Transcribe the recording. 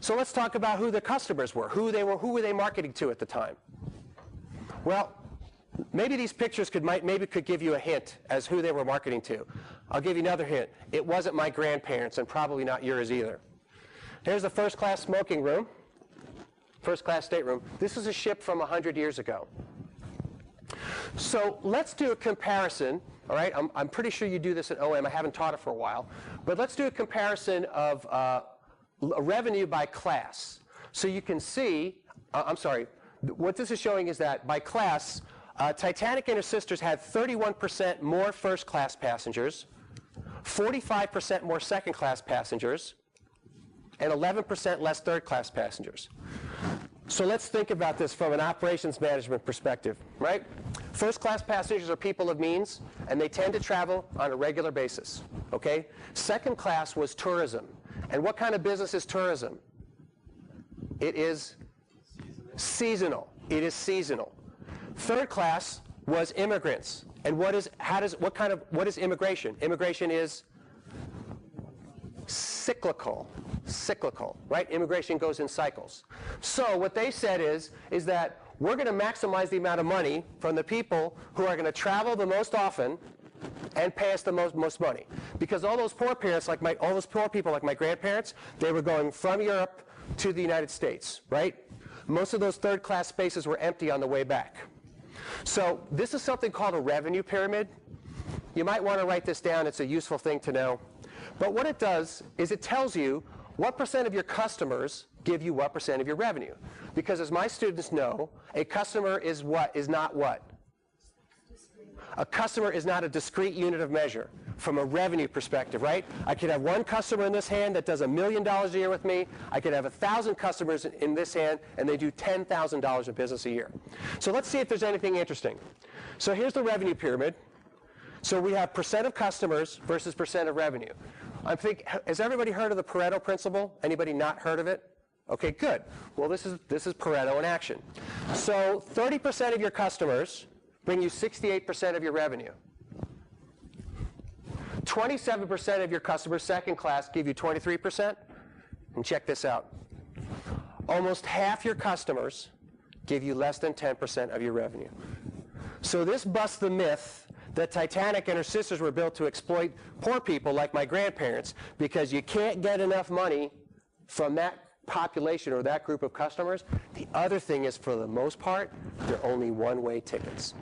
So let's talk about who the customers were. Who were they marketing to at the time? Well, maybe these pictures could give you a hint as who they were marketing to. I'll give you another hint. It wasn't my grandparents, and probably not yours either. Here's the first-class smoking room, first-class stateroom. This is a ship from 100 years ago. So let's do a comparison. All right, I'm pretty sure you do this at OM. I haven't taught it for a while. But let's do a comparison of revenue by class. So you can see, what this is showing is that by class, Titanic and her sisters had 31% more first-class passengers, 45% more second-class passengers, and 11% less third-class passengers. So let's think about this from an operations management perspective, right? First-class passengers are people of means, and they tend to travel on a regular basis, okay? Second class was tourism. And what kind of business is tourism? It is seasonal. It is seasonal. Third class was immigrants. And what is immigration? Immigration is cyclical, right? Immigration goes in cycles. So what they said is that we're going to maximize the amount of money from the people who are going to travel the most often and pay us the most money. Because all those poor parents, all those poor people like my grandparents, they were going from Europe to the United States, right? Most of those third-class spaces were empty on the way back. So this is something called a revenue pyramid. You might want to write this down. It's a useful thing to know. But what it does is it tells you what percent of your customers give you what percent of your revenue. Because as my students know, a customer is not what? A customer is not a discrete unit of measure from a revenue perspective, right? I could have one customer in this hand that does $1 million a year with me. I could have 1,000 customers in this hand, and they do $10,000 of business a year. So let's see if there's anything interesting. So here's the revenue pyramid. So we have percent of customers versus percent of revenue. Has everybody heard of the Pareto principle? Anybody not heard of it? Okay, good. Well, this is Pareto in action. So 30% of your customers bring you 68% of your revenue. 27% of your customers, second class, give you 23%. And check this out. Almost half your customers give you less than 10% of your revenue. So this busts the myth that Titanic and her sisters were built to exploit poor people like my grandparents, because you can't get enough money from that population or that group of customers. The other thing is, for the most part, they're only one-way tickets.